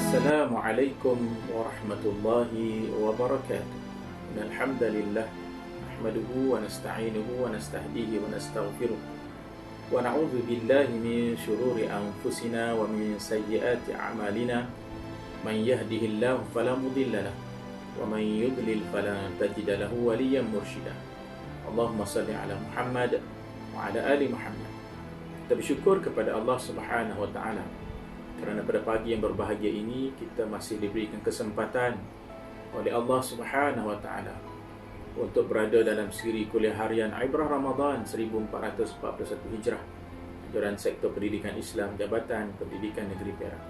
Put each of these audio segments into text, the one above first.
Assalamualaikum warahmatullahi wabarakatuh. Alhamdulillah nahmaduhu wa nasta'inuhu wa nastahdihi wa nastaghfiruh wa na'udzu billahi min shururi anfusina wa min sayyiati a'malina. Man yahdihillahu fala mudilla lahu wa man yudlil fala tajida lahu waliyyan mursyida. Allahumma salli ala Muhammad wa ala ali Muhammad. Kita bersyukur kepada Allah Subhanahu wa taala kerana pada pagi yang berbahagia ini kita masih diberikan kesempatan oleh Allah Subhanahu wa taala untuk berada dalam siri kuliah harian Ibrah Ramadan 1441 Hijrah, Ajuran Sektor Pendidikan Islam Jabatan Pendidikan Negeri Perak.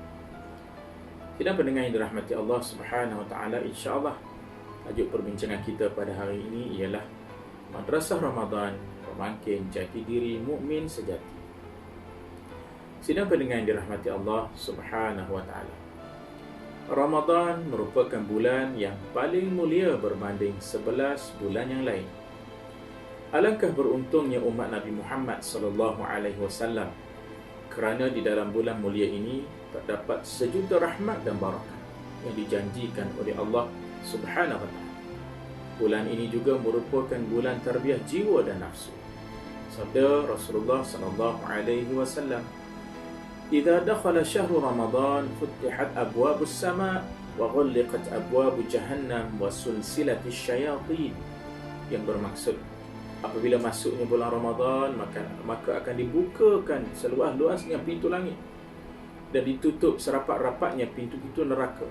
Sidang pendengar yang dirahmati Allah Subhanahu wa taala, insya-Allah tajuk perbincangan kita pada hari ini ialah Madrasah Ramadan Pemangkin Jati Diri Mukmin Sejati. Sidang pendengar yang dirahmati Allah Subhanahu wa taala, Ramadan merupakan bulan yang paling mulia berbanding 11 bulan yang lain. Alangkah beruntungnya umat Nabi Muhammad sallallahu alaihi wasallam kerana di dalam bulan mulia ini terdapat sejuta rahmat dan barakah yang dijanjikan oleh Allah Subhanahu wa taala. Bulan ini juga merupakan bulan tarbiyah jiwa dan nafsu. Sabda Rasulullah sallallahu alaihi wasallam, "Idza dakhala syahru Ramadan futihat abwabus sama' wa ghulliqat abwabu jahannam wa sulsilatis syayatin." Yang bermaksud apabila masuknya bulan Ramadan maka akan dibukakan seluas-luasnya pintu langit dan ditutup serapat-rapatnya pintu-pintu neraka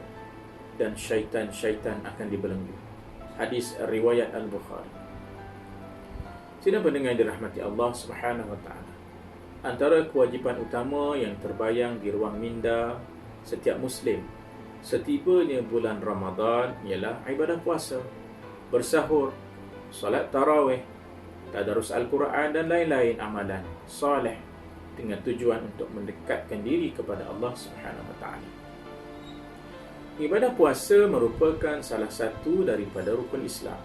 dan syaitan-syaitan akan dibelenggu. Hadis riwayat Al-Bukhari. Sidang pendengar yang dirahmati Allah Subhanahu wa taala, antara kewajipan utama yang terbayang di ruang minda setiap Muslim setibanya bulan Ramadan ialah ibadah puasa, bersahur, solat tarawih, tadarus Al-Quran dan lain-lain amalan soleh dengan tujuan untuk mendekatkan diri kepada Allah Subhanahu wa taala. Ibadah puasa merupakan salah satu daripada rukun Islam.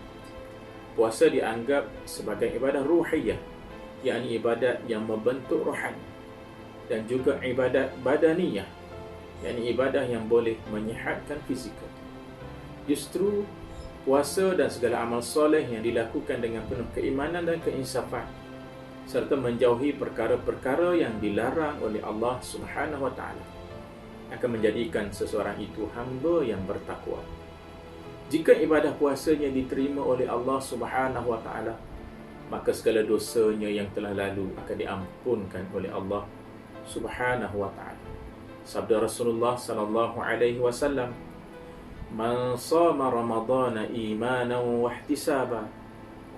Puasa dianggap sebagai ibadah ruhiyah, yakni ibadat yang membentuk rohani, dan juga ibadat badaniyah, yakni ibadah yang boleh menyihatkan fizikal. Justru puasa dan segala amal soleh yang dilakukan dengan penuh keimanan dan keinsafan serta menjauhi perkara-perkara yang dilarang oleh Allah Subhanahu wa taala akan menjadikan seseorang itu hamba yang bertakwa. Jika ibadah puasanya diterima oleh Allah Subhanahu wa taala, maka segala dosanya yang telah lalu akan diampunkan oleh Allah Subhanahu wa taala. Sabda Rasulullah sallallahu alaihi wasallam, "Man shama Ramadhana imanan wa ihtisaban,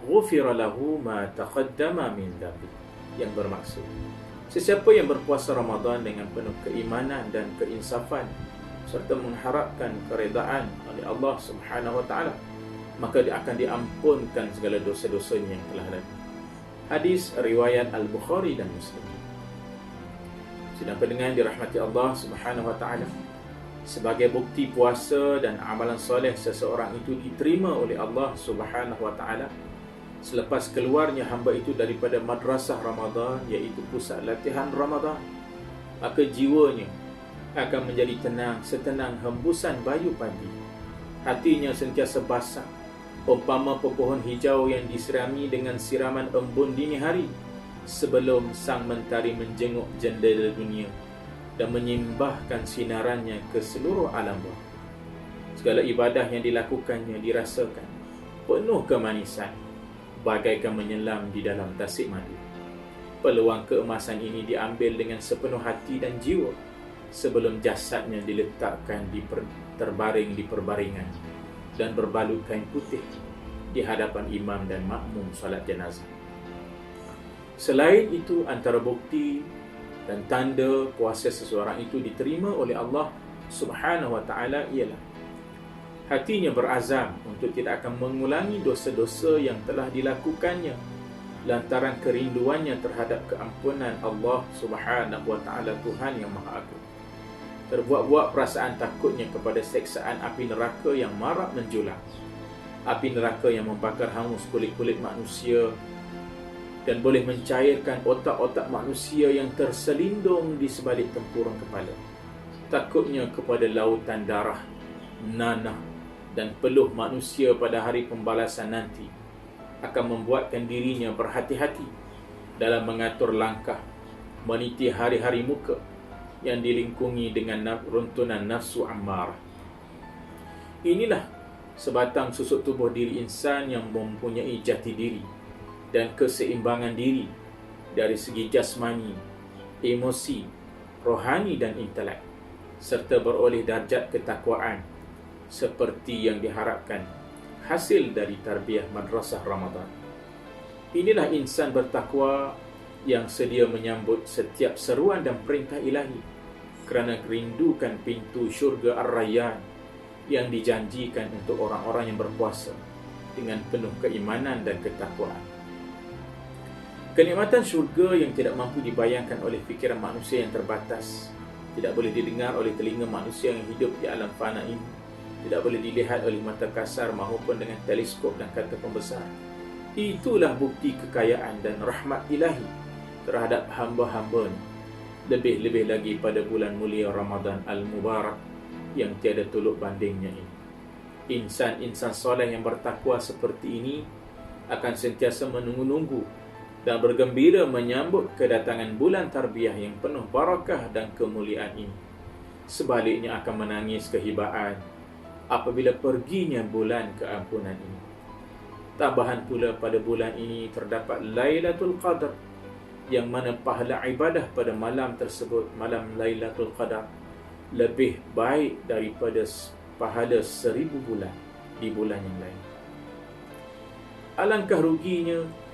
ghufira lahu ma taqaddama min dhanbi." Yang bermaksud, sesiapa yang berpuasa Ramadan dengan penuh keimanan dan keinsafan serta mengharapkan keredaan oleh Allah Subhanahu wa taala, maka dia akan diampunkan segala dosa-dosanya yang telah lalu. Hadis riwayat Al-Bukhari dan Muslim. Sidang pendengar dirahmati Allah Subhanahu wa taala, sebagai bukti puasa dan amalan soleh seseorang itu diterima oleh Allah Subhanahu wa taala selepas keluarnya hamba itu daripada madrasah Ramadan, iaitu pusat latihan Ramadan, maka jiwanya akan menjadi tenang setenang hembusan bayu pagi. Hatinya sentiasa basah umpama pepohon hijau yang disirami dengan siraman embun dini hari sebelum sang mentari menjenguk jendela dunia dan menyimbahkan sinarannya ke seluruh alam bawah. Segala ibadah yang dilakukannya dirasakan penuh kemanisan, bagaikan menyelam di dalam tasik madu. Peluang keemasan ini diambil dengan sepenuh hati dan jiwa sebelum jasadnya diletakkan terbaring di perbaringan dan berbalut kain putih di hadapan imam dan makmum salat jenazah. Selain itu, antara bukti dan tanda puasa seseorang itu diterima oleh Allah Subhanahu wa taala ialah hatinya berazam untuk tidak akan mengulangi dosa-dosa yang telah dilakukannya lantaran kerinduannya terhadap keampunan Allah Subhanahu wa taala, Tuhan yang Maha Agung. Terbuat-buat perasaan takutnya kepada seksaan api neraka yang marak menjulang, api neraka yang membakar hangus kulit-kulit manusia dan boleh mencairkan otak-otak manusia yang terselindung di sebalik tempurung kepala. takutnya kepada lautan darah, nanah dan peluh manusia pada hari pembalasan nanti akan membuatkan dirinya berhati-hati dalam mengatur langkah, meniti hari-hari muka yang dilingkungi dengan runtunan nafsu ammarah. Inilah sebatang susuk tubuh diri insan yang mempunyai jati diri dan keseimbangan diri dari segi jasmani, emosi, rohani dan intelek, serta beroleh darjat ketakwaan seperti yang diharapkan hasil dari tarbiyah madrasah Ramadan. Inilah insan bertakwa yang sedia menyambut setiap seruan dan perintah ilahi kerana merindukan pintu syurga Ar-Rayyan yang dijanjikan untuk orang-orang yang berpuasa dengan penuh keimanan dan ketakwaan. Kenikmatan syurga yang tidak mampu dibayangkan oleh fikiran manusia yang terbatas, tidak boleh didengar oleh telinga manusia yang hidup di alam fana ini, tidak boleh dilihat oleh mata kasar maupun dengan teleskop dan kata pembesar. Itulah bukti kekayaan dan rahmat ilahi terhadap hamba-hambanya, lebih-lebih lagi pada bulan mulia Ramadan Al-Mubarak yang tiada tolok bandingnya ini. Insan-insan soleh yang bertakwa seperti ini akan sentiasa menunggu-nunggu dan bergembira menyambut kedatangan bulan tarbiyah yang penuh barakah dan kemuliaan ini. Sebaliknya akan menangis kehibaan apabila perginya bulan keampunan ini. Tambahan pula pada bulan ini terdapat Lailatul Qadar, yang mana pahala ibadah pada malam tersebut, malam Lailatul Qadar, lebih baik daripada pahala 1000 bulan di bulan yang lain. Alangkah ruginya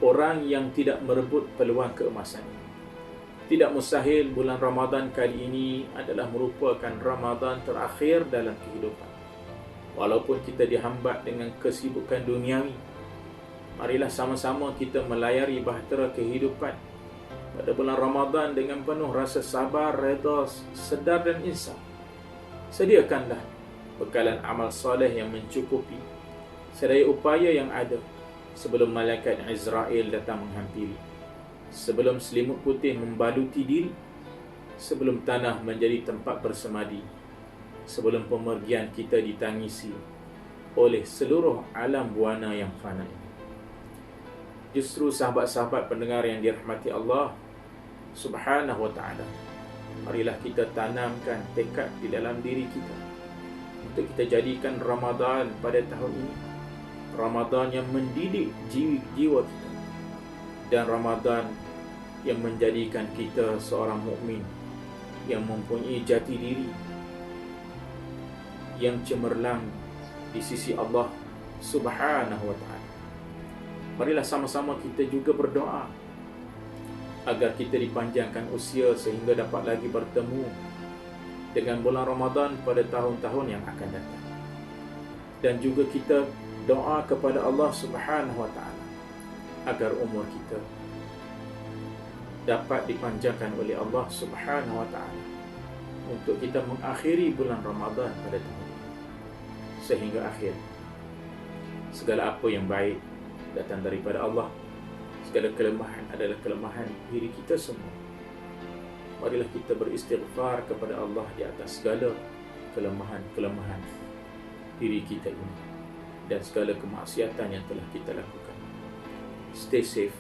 orang yang tidak merebut peluang keemasan ini. Tidak mustahil bulan Ramadan kali ini adalah merupakan Ramadan terakhir dalam kehidupan. Walaupun kita dihambat dengan kesibukan duniawi, marilah sama-sama kita melayari bahtera kehidupan pada bulan Ramadan dengan penuh rasa sabar, redha, sedar dan insaf. Sediakanlah bekalan amal soleh yang mencukupi sedaya upaya yang ada sebelum malaikat Israel datang menghampiri, sebelum selimut putih membaluti diri, sebelum tanah menjadi tempat bersemadi, sebelum pemergian kita ditangisi oleh seluruh alam buana yang fana ini. Justru sahabat-sahabat pendengar yang dirahmati Allah Subhanahu wa ta'ala, marilah kita tanamkan tekad di dalam diri kita untuk kita jadikan Ramadan pada tahun ini Ramadan yang mendidik jiwa kita, dan Ramadan yang menjadikan kita seorang mukmin yang mempunyai jati diri yang cemerlang di sisi Allah Subhanahu wa ta'ala. Marilah sama-sama kita juga berdoa agar kita dipanjangkan usia sehingga dapat lagi bertemu dengan bulan Ramadan pada tahun-tahun yang akan datang. Dan juga kita doa kepada Allah Subhanahu wa ta'ala agar umur kita dapat dipanjangkan oleh Allah Subhanahu wa ta'ala untuk kita mengakhiri bulan Ramadan pada tahun ini sehingga akhir. Segala apa yang baik datang daripada Allah. Segala kelemahan adalah kelemahan diri kita semua. Marilah kita beristighfar kepada Allah di atas segala kelemahan-kelemahan diri kita ini dan segala kemaksiatan yang telah kita lakukan. Stay safe,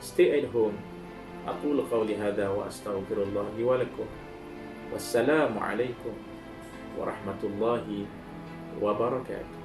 stay at home. Aqulu qawli hadha wa astaghfirullah li wa lakum. Wassalamu alaikum warahmatullahi wabarakatuh.